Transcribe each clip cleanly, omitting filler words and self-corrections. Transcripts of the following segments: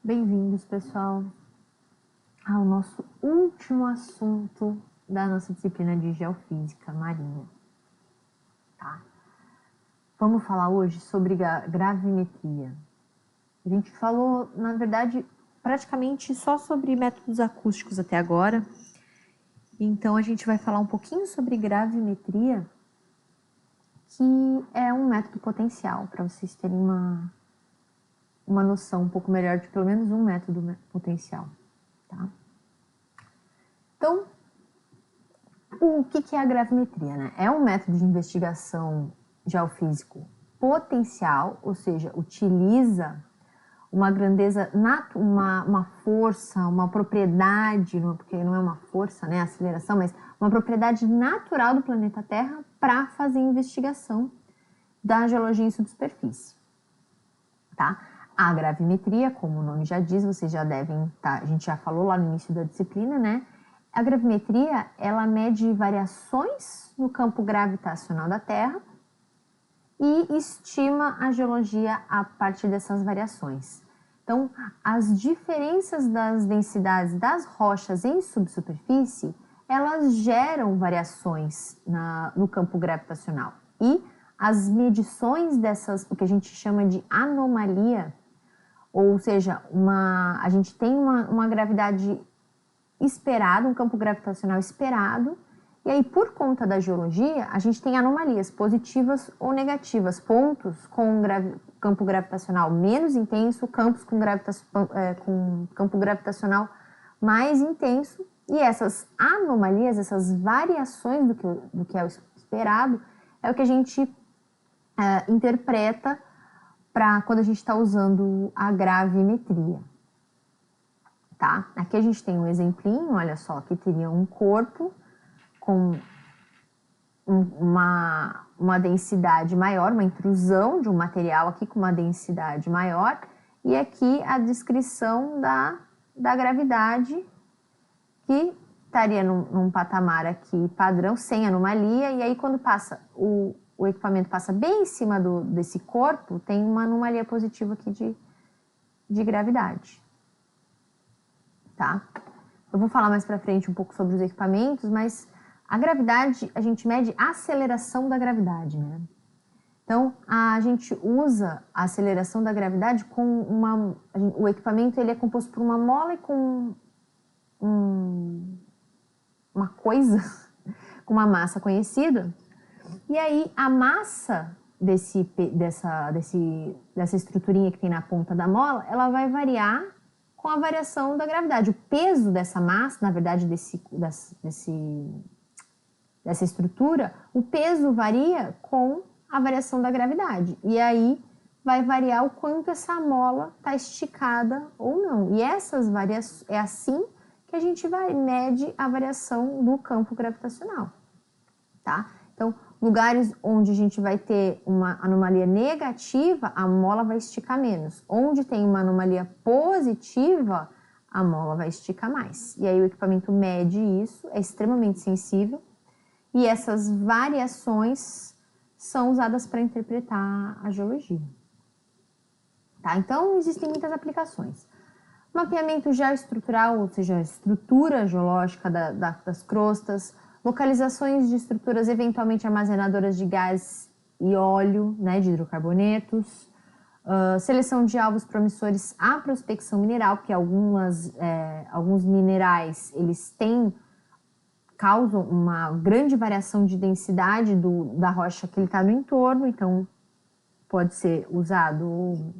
Bem-vindos, pessoal, ao nosso último assunto da nossa disciplina de Geofísica Marinha, tá? Vamos falar hoje sobre gravimetria. A gente falou, na verdade, praticamente só sobre métodos acústicos até agora. Então, a gente vai falar um pouquinho sobre gravimetria, que é um método potencial, para vocês terem uma noção um pouco melhor de pelo menos um método potencial, tá? Então, o que é a gravimetria, né? É um método de investigação geofísico potencial, ou seja, utiliza uma grandeza, uma força, uma propriedade, porque não é uma força, né, aceleração, mas uma propriedade natural do planeta Terra para fazer investigação da geologia em subsuperfície, tá? A gravimetria, como o nome já diz, vocês já devem, a gente já falou lá no início da disciplina, né? A gravimetria, ela mede variações no campo gravitacional da Terra e estima a geologia a partir dessas variações. Então, as diferenças das densidades das rochas em subsuperfície, elas geram variações no campo gravitacional. E as medições dessas, o que a gente chama de anomalia, ou seja, a gente tem uma gravidade esperada, um campo gravitacional esperado, e aí por conta da geologia, a gente tem anomalias positivas ou negativas, pontos com campo gravitacional menos intenso, campos com campo gravitacional mais intenso, e essas anomalias, essas variações do que é o esperado, é o que a gente interpreta para quando a gente está usando a gravimetria. Tá? Aqui a gente tem um exemplinho, olha só, que teria um corpo com uma densidade maior, uma intrusão de um material aqui com uma densidade maior, e aqui a descrição da gravidade, que estaria num patamar aqui padrão, sem anomalia, e aí quando passa o equipamento passa bem em cima desse corpo, tem uma anomalia positiva aqui de gravidade. Tá? Eu vou falar mais para frente um pouco sobre os equipamentos, mas a gravidade, a gente mede a aceleração da gravidade, né? Então, a gente usa a aceleração da gravidade com o equipamento ele é composto por uma mola e com uma coisa, com uma massa conhecida, e aí a massa dessa estruturinha que tem na ponta da mola, ela vai variar com a variação da gravidade. O peso dessa massa, na verdade, dessa estrutura, o peso varia com a variação da gravidade. E aí vai variar o quanto essa mola está esticada ou não. E essas variações, é assim que a gente mede a variação do campo gravitacional, tá? Então, lugares onde a gente vai ter uma anomalia negativa, a mola vai esticar menos. Onde tem uma anomalia positiva, a mola vai esticar mais. E aí o equipamento mede isso, é extremamente sensível, e essas variações são usadas para interpretar a geologia. Tá? Então, existem muitas aplicações. Mapeamento geoestrutural, ou seja, a estrutura geológica das crostas, localizações de estruturas eventualmente armazenadoras de gás e óleo, né, de hidrocarbonetos, seleção de alvos promissores à prospecção mineral, porque alguns minerais eles causam uma grande variação de densidade da rocha que ele está no entorno, então pode ser usado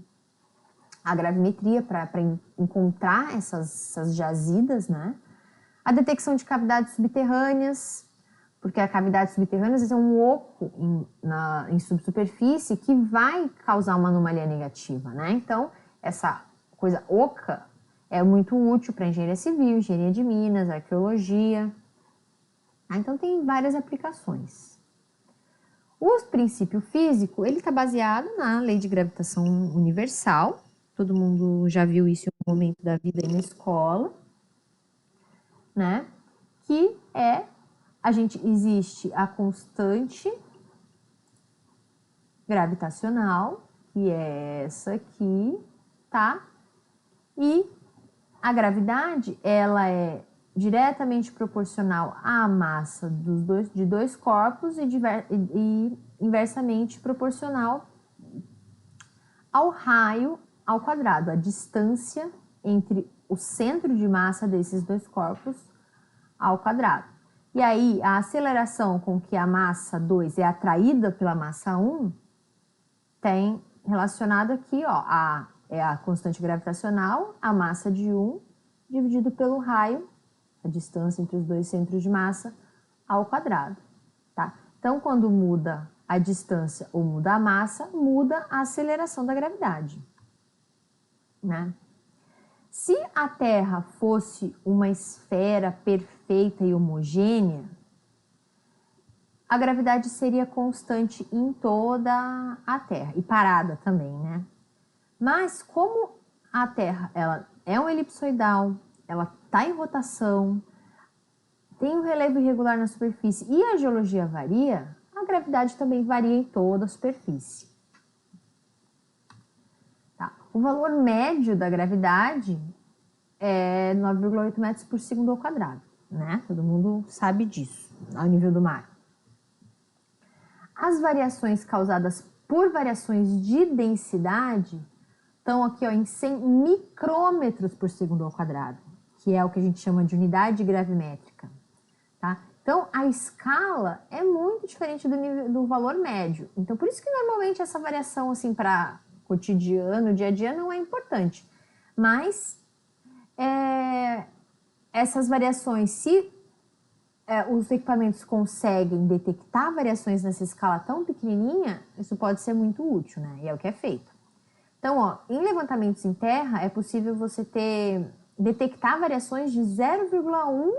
a gravimetria para encontrar essas jazidas, né? A detecção de cavidades subterrâneas, porque a cavidade subterrânea é um oco em subsuperfície que vai causar uma anomalia negativa, né? Então, essa coisa oca é muito útil para engenharia civil, engenharia de minas, arqueologia. Então, tem várias aplicações. O princípio físico, ele está baseado na lei de gravitação universal. Todo mundo já viu isso em um momento da vida aí na escola, né? Que existe a constante gravitacional, que é essa aqui, tá? E a gravidade, ela é diretamente proporcional à massa de dois corpos e inversamente proporcional ao raio ao quadrado, a distância entre o centro de massa desses dois corpos ao quadrado. E aí, a aceleração com que a massa 2 é atraída pela massa 1 tem relacionado aqui, ó, é a constante gravitacional, a massa de 1 dividido pelo raio, a distância entre os dois centros de massa, ao quadrado, tá? Então, quando muda a distância ou muda a massa, muda a aceleração da gravidade, né? Se a Terra fosse uma esfera perfeita e homogênea, a gravidade seria constante em toda a Terra e parada também, né? Mas como a Terra ela é um elipsoidal, ela está em rotação, tem um relevo irregular na superfície e a geologia varia, a gravidade também varia em toda a superfície. Tá? O valor médio da gravidade é 9,8 metros por segundo ao quadrado, né? Todo mundo sabe disso, ao nível do mar. As variações causadas por variações de densidade estão aqui, ó, em 100 micrômetros por segundo ao quadrado, que é o que a gente chama de unidade gravimétrica, tá? Então, a escala é muito diferente do valor médio. Então, por isso que normalmente essa variação, assim, para cotidiano, dia a dia, não é importante. Mas, essas variações, se os equipamentos conseguem detectar variações nessa escala tão pequenininha, isso pode ser muito útil, né? E é o que é feito. Então, ó, em levantamentos em terra, é possível você detectar variações de 0,1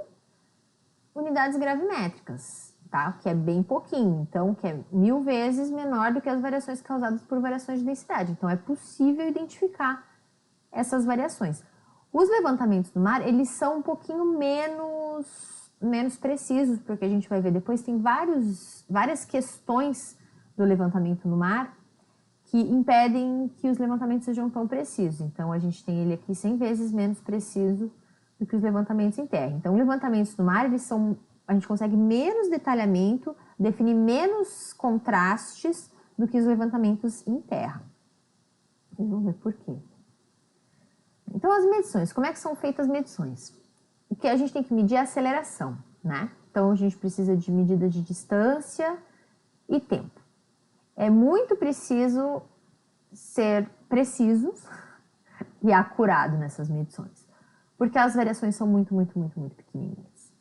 unidades gravimétricas, tá? Que é bem pouquinho, então, que é 1000 vezes menor do que as variações causadas por variações de densidade. Então, é possível identificar essas variações. Os levantamentos do mar, eles são um pouquinho menos precisos, porque a gente vai ver depois, tem várias questões do levantamento no mar que impedem que os levantamentos sejam tão precisos. Então, a gente tem ele aqui 100 vezes menos preciso do que os levantamentos em terra. Então, levantamentos no mar, a gente consegue menos detalhamento, definir menos contrastes do que os levantamentos em terra. Vamos ver por quê. Então, as medições. Como é que são feitas as medições? O que a gente tem que medir é a aceleração, né? Então, a gente precisa de medida de distância e tempo. É muito preciso ser preciso e acurado nessas medições, porque as variações são muito pequenininhas.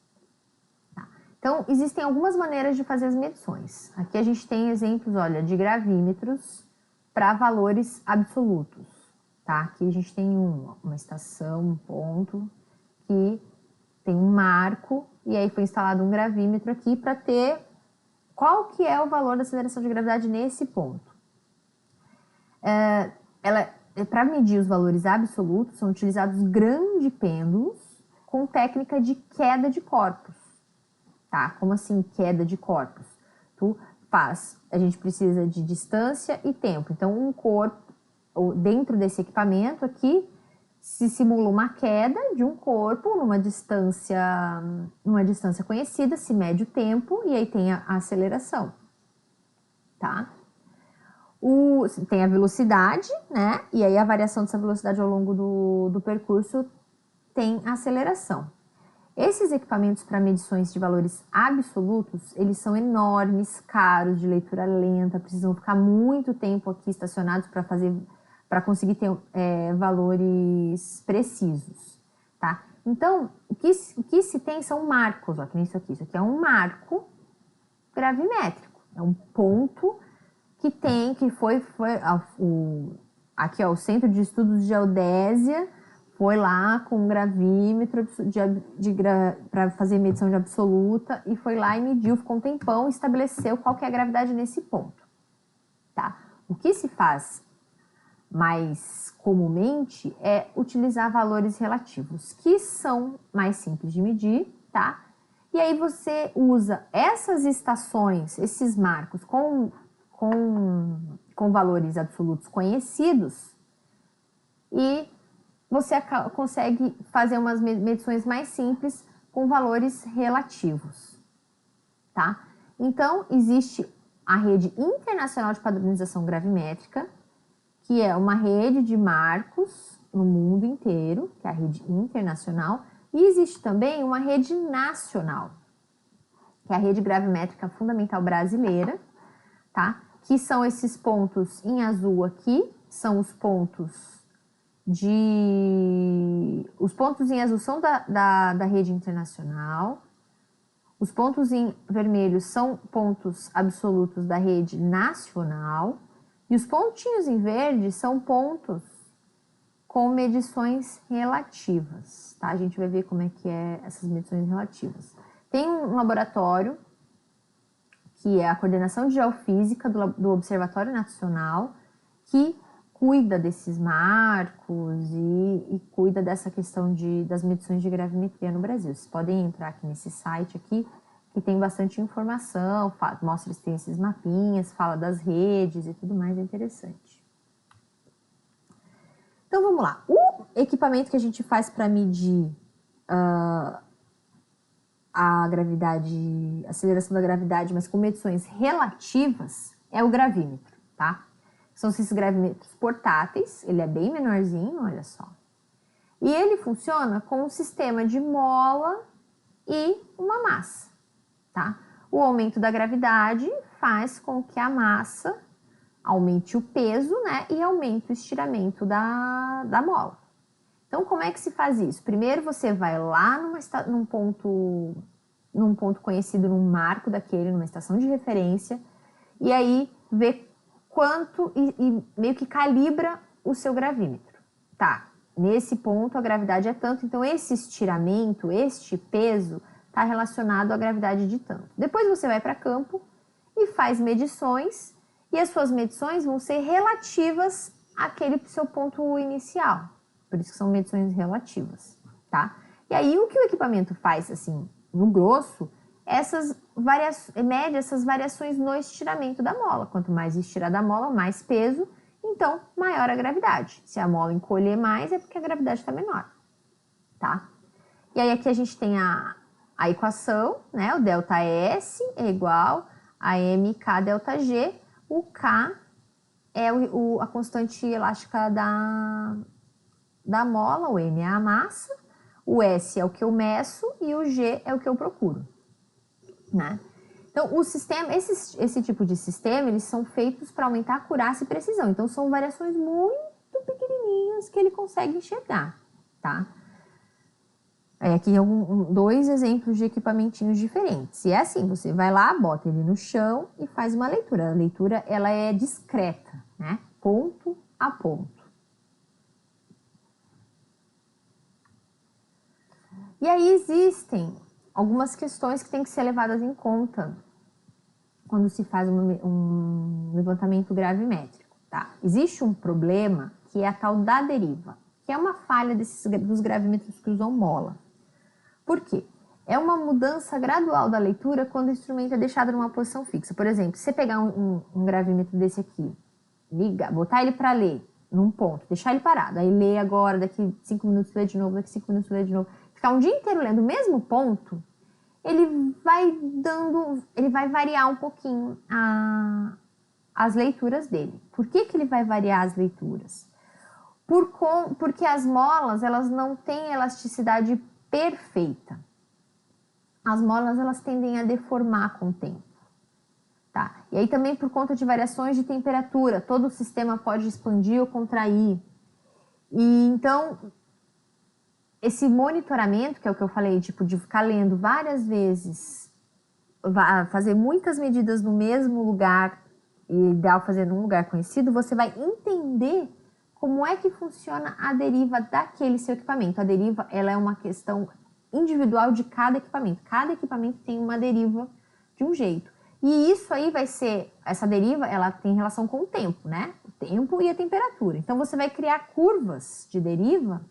Tá? Então, existem algumas maneiras de fazer as medições. Aqui a gente tem exemplos, olha, de gravímetros para valores absolutos. Tá? Aqui a gente tem uma estação, um ponto, que tem um marco, e aí foi instalado um gravímetro aqui para ter qual que é o valor da aceleração de gravidade nesse ponto. Para medir os valores absolutos, são utilizados grandes pêndulos com técnica de queda de corpos. Tá? Como assim queda de corpos? A gente precisa de distância e tempo. Então, um corpo, dentro desse equipamento aqui, se simula uma queda de um corpo numa distância conhecida, se mede o tempo e aí tem a aceleração, tá? Tem a velocidade, né? E aí a variação dessa velocidade ao longo do percurso tem a aceleração. Esses equipamentos para medições de valores absolutos, eles são enormes, caros, de leitura lenta, precisam ficar muito tempo aqui estacionados para conseguir ter valores precisos, tá? Então, o que se tem são marcos, ó, que nem isso aqui. Isso aqui é um marco gravimétrico, é um ponto aqui, ó, o Centro de Estudos de Geodésia foi lá com um gravímetro para fazer medição de absoluta e foi lá e mediu, ficou um tempão e estabeleceu qual que é a gravidade nesse ponto, tá? O que se faz mais comumente é utilizar valores relativos, que são mais simples de medir, tá? E aí você usa essas estações, esses marcos com valores absolutos conhecidos e você consegue fazer umas medições mais simples com valores relativos, tá? Então, existe a Rede Internacional de Padronização Gravimétrica, que é uma rede de marcos no mundo inteiro, que é a rede internacional, e existe também uma rede nacional, que é a Rede Gravimétrica Fundamental Brasileira, tá? Que são esses pontos em azul aqui, são os pontos Os pontos em azul são da rede internacional, os pontos em vermelho são pontos absolutos da rede nacional, e os pontinhos em verde são pontos com medições relativas, tá? A gente vai ver como é que é essas medições relativas. Tem um laboratório, que é a Coordenação de Geofísica do Observatório Nacional, que cuida desses marcos e cuida dessa questão das medições de gravimetria no Brasil. Vocês podem entrar aqui nesse site aqui, que tem bastante informação, mostra se tem esses mapinhas, fala das redes e tudo mais, é interessante. Então vamos lá. O equipamento que a gente faz para medir a gravidade, a aceleração da gravidade, mas com medições relativas, é o gravímetro, tá? São esses gravímetros portáteis, ele é bem menorzinho, olha só. E ele funciona com um sistema de mola e uma massa, tá? O aumento da gravidade faz com que a massa aumente o peso, né? E aumente o estiramento da mola. Então, como é que se faz isso? Primeiro, você vai lá num ponto conhecido, num marco daquele, numa estação de referência, e aí vê quanto e meio que calibra o seu gravímetro. Tá, nesse ponto a gravidade é tanto, então esse estiramento, este peso, está relacionado à gravidade de tanto. Depois você vai para campo e faz medições, e as suas medições vão ser relativas àquele seu ponto inicial. Por isso que são medições relativas, tá? E aí o que o equipamento faz, assim, no grosso, mede essas variações no estiramento da mola. Quanto mais estirada a mola, mais peso, então maior a gravidade. Se a mola encolher mais, é porque a gravidade está menor, tá? E aí aqui a gente tem a equação, né? O ΔS é igual a mk ΔG. O K é a constante elástica da mola, o M é a massa, o S é o que eu meço e o G é o que eu procuro, né? Então, o sistema, esse tipo de sistema, eles são feitos para aumentar a acurácia e precisão. Então, são variações muito pequenininhas que ele consegue enxergar, tá? Aqui dois exemplos de equipamentinhos diferentes. E é assim, você vai lá, bota ele no chão e faz uma leitura. A leitura, ela é discreta, né? Ponto a ponto. E aí existem algumas questões que têm que ser levadas em conta quando se faz um levantamento gravimétrico, tá? Existe um problema que é a tal da deriva, que é uma falha dos gravímetros que usam mola. Por quê? É uma mudança gradual da leitura quando o instrumento é deixado numa posição fixa. Por exemplo, se você pegar um gravímetro desse aqui, botar ele para ler num ponto, deixar ele parado, aí lê agora, daqui 5 minutos lê de novo, daqui 5 minutos lê de novo, ficar um dia inteiro lendo o mesmo ponto, ele vai variar um pouquinho as leituras dele. Por que ele vai variar as leituras? Porque as molas, elas não têm elasticidade perfeita. As molas, elas tendem a deformar com o tempo, tá? E aí também por conta de variações de temperatura, todo o sistema pode expandir ou contrair. E então, esse monitoramento, que é o que eu falei, tipo, de ficar lendo várias vezes, fazer muitas medidas no mesmo lugar, e ideal fazer num lugar conhecido, você vai entender como é que funciona a deriva daquele seu equipamento. A deriva, ela é uma questão individual de cada equipamento. Cada equipamento tem uma deriva de um jeito. E isso aí essa deriva, ela tem relação com o tempo, né? O tempo e a temperatura. Então, você vai criar curvas de deriva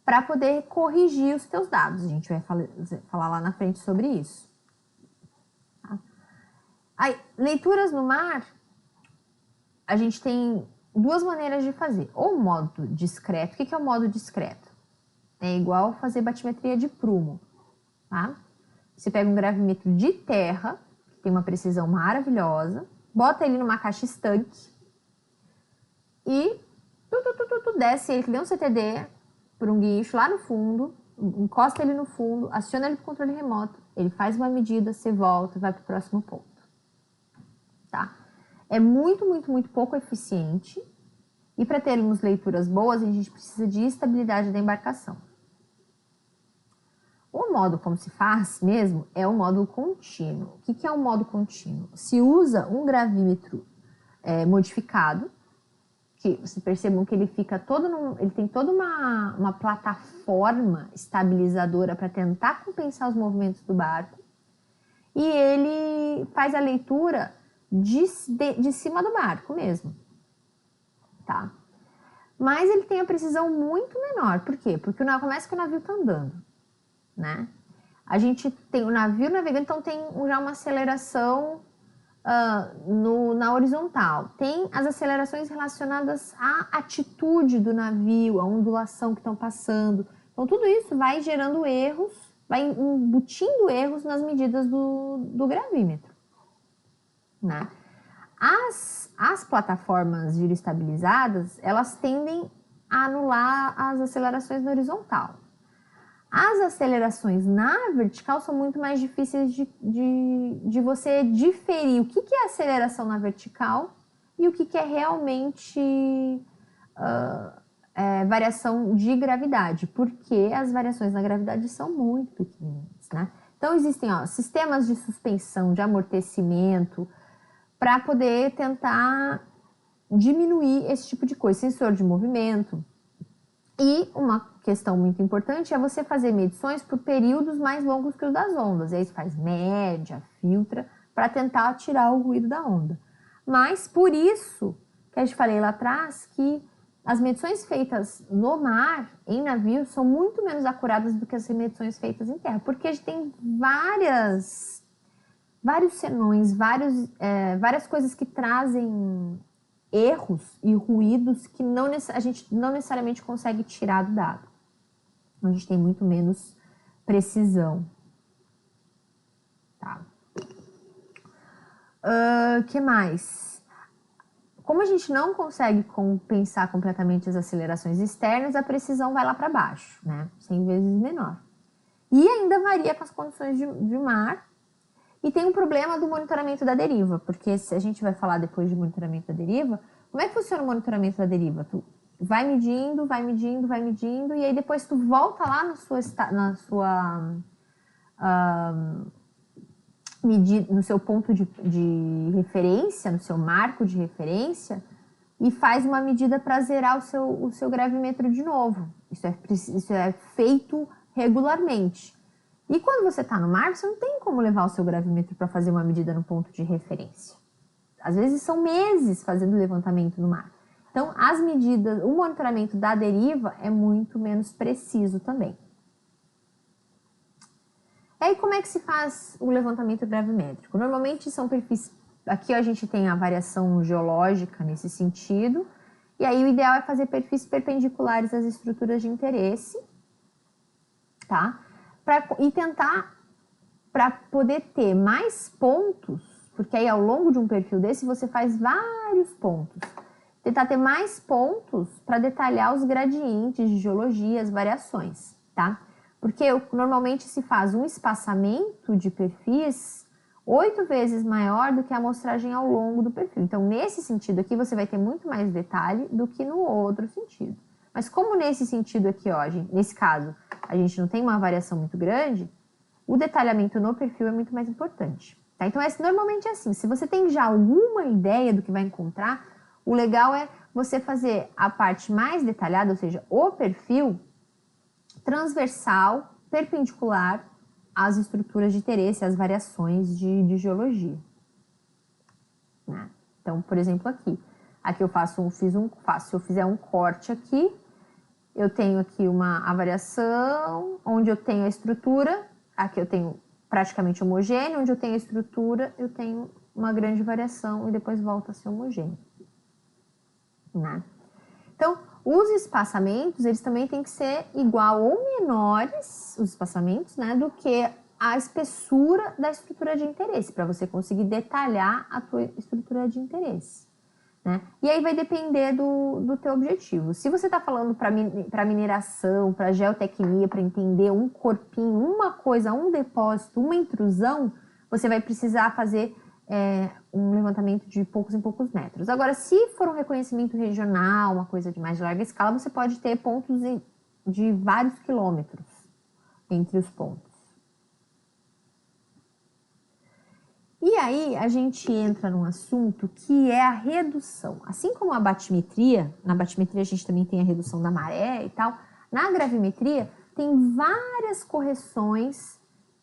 para poder corrigir os teus dados. A gente vai falar lá na frente sobre isso. Tá? Aí, leituras no mar, a gente tem duas maneiras de fazer. Ou o modo discreto. O que é o modo discreto? É igual fazer batimetria de prumo, tá? Você pega um gravímetro de terra, que tem uma precisão maravilhosa, bota ele numa caixa estanque e desce ele que nem um CTD por um guincho lá no fundo, encosta ele no fundo, aciona ele pro controle remoto, ele faz uma medida, você volta e vai pro próximo ponto, tá? É muito, muito, muito pouco eficiente e para termos leituras boas, a gente precisa de estabilidade da embarcação. O modo como se faz mesmo é o modo contínuo. O que é o modo contínuo? Se usa um gravímetro modificado, que vocês percebam que ele fica todo ele tem toda uma plataforma estabilizadora para tentar compensar os movimentos do barco, e ele faz a leitura de cima do barco mesmo, tá? Mas ele tem a precisão muito menor. Por quê? Porque começa que o navio está andando, né? A gente tem o navio navegando, então tem já uma aceleração na horizontal. Tem as acelerações relacionadas à atitude do navio, à ondulação que estão passando. Então tudo isso vai gerando erros, vai embutindo erros nas medidas do gravímetro, né? As plataformas giroestabilizadas, elas tendem a anular as acelerações na horizontal. As acelerações na vertical são muito mais difíceis de você diferir o que é aceleração na vertical e o que é realmente variação de gravidade, porque as variações na gravidade são muito pequenas, né? Então existem sistemas de suspensão, de amortecimento, para poder tentar diminuir esse tipo de coisa, sensor de movimento. E uma questão muito importante é você fazer medições por períodos mais longos que os das ondas. E aí você faz média, filtra, para tentar tirar o ruído da onda. Mas por isso que a gente falei lá atrás que as medições feitas no mar, em navio, são muito menos acuradas do que as medições feitas em terra. Porque a gente tem vários senões, várias coisas que trazem erros e ruídos que a gente não necessariamente consegue tirar do dado. A gente tem muito menos precisão. Tá. Que mais? Como a gente não consegue compensar completamente as acelerações externas, a precisão vai lá para baixo, né? 100 vezes menor. E ainda varia com as condições de mar. E tem um problema do monitoramento da deriva, porque se a gente vai falar depois de monitoramento da deriva, como é que funciona o monitoramento da deriva? Tu vai medindo, e aí depois tu volta lá no seu ponto de referência, no seu marco de referência, e faz uma medida para zerar o seu gravímetro de novo. Isso é feito regularmente. E quando você está no mar, você não tem como levar o seu gravímetro para fazer uma medida no ponto de referência. Às vezes são meses fazendo levantamento no mar. Então, as medidas, o monitoramento da deriva é muito menos preciso também. E aí, como é que se faz o levantamento gravimétrico? Normalmente são perfis... Aqui a gente tem a variação geológica nesse sentido. E aí o ideal é fazer perfis perpendiculares às estruturas de interesse, tá? E tentar, para poder ter mais pontos, porque aí ao longo de um perfil desse você faz vários pontos. Tentar ter mais pontos para detalhar os gradientes de geologia, as variações, tá? Porque normalmente se faz um espaçamento de perfis 8 vezes maior do que a amostragem ao longo do perfil. Então, nesse sentido aqui, você vai ter muito mais detalhe do que no outro sentido. Mas como nesse sentido aqui, ó, nesse caso, a gente não tem uma variação muito grande, o detalhamento no perfil é muito mais importante. Tá? Então, normalmente é assim. Se você tem já alguma ideia do que vai encontrar, o legal é você fazer a parte mais detalhada, ou seja, o perfil transversal, perpendicular às estruturas de interesse, às variações de geologia. Né? Então, por exemplo, aqui se eu fizer um corte aqui, eu tenho aqui a variação, onde eu tenho a estrutura, aqui eu tenho praticamente homogêneo, onde eu tenho a estrutura, eu tenho uma grande variação e depois volta a ser homogêneo. né? Então, os espaçamentos, eles também têm que ser igual ou menores, os espaçamentos, né, do que a espessura da estrutura de interesse, para você conseguir detalhar a tua estrutura de interesse, né? E aí vai depender do teu objetivo. Se você está falando para mineração, para geotecnia, para entender um corpinho, uma coisa, um depósito, uma intrusão, você vai precisar fazer um levantamento de poucos em poucos metros. Agora, se for um reconhecimento regional, uma coisa de mais larga escala, você pode ter pontos de vários quilômetros entre os pontos. E aí a gente entra num assunto que é a redução. Assim como a batimetria, na batimetria a gente também tem a redução da maré e tal, na gravimetria tem várias correções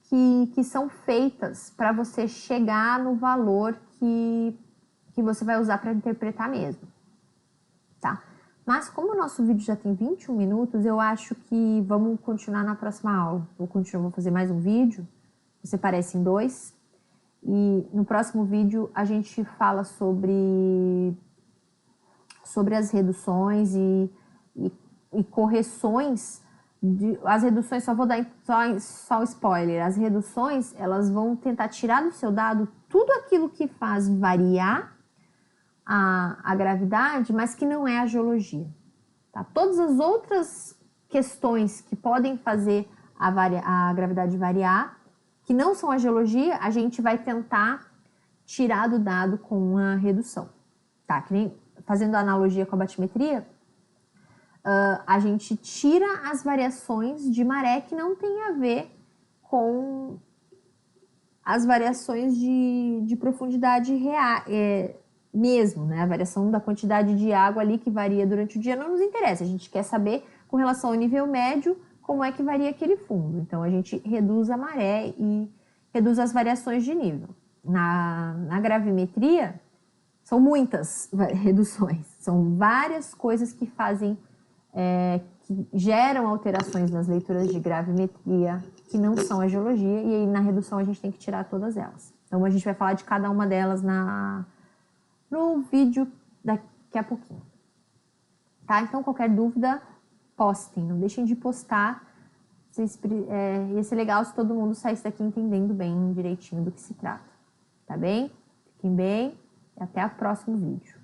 que são feitas para você chegar no valor que você vai usar para interpretar mesmo, tá? Mas como o nosso vídeo já tem 21 minutos, eu acho que vamos continuar na próxima aula. Vou fazer mais um vídeo, você parece em 2. E no próximo vídeo a gente fala sobre as reduções e correções. As reduções, só vou dar só spoiler, as reduções elas vão tentar tirar do seu dado tudo aquilo que faz variar a gravidade, mas que não é a geologia. Tá? Todas as outras questões que podem fazer a gravidade variar, que não são a geologia, a gente vai tentar tirar do dado com uma redução. Tá? Que nem, fazendo a analogia com a batimetria, a gente tira as variações de maré que não tem a ver com as variações de profundidade real, mesmo, né? A variação da quantidade de água ali que varia durante o dia não nos interessa. A gente quer saber, com relação ao nível médio, como é que varia aquele fundo. Então, a gente reduz a maré e reduz as variações de nível. Na gravimetria, são muitas reduções. São várias coisas que fazem, que geram alterações nas leituras de gravimetria, que não são a geologia, e aí na redução a gente tem que tirar todas elas. Então, a gente vai falar de cada uma delas no vídeo daqui a pouquinho. Tá? Então, qualquer dúvida, postem, não deixem de postar. Ia ser legal se todo mundo saísse daqui entendendo bem direitinho do que se trata. Tá bem? Fiquem bem e até o próximo vídeo.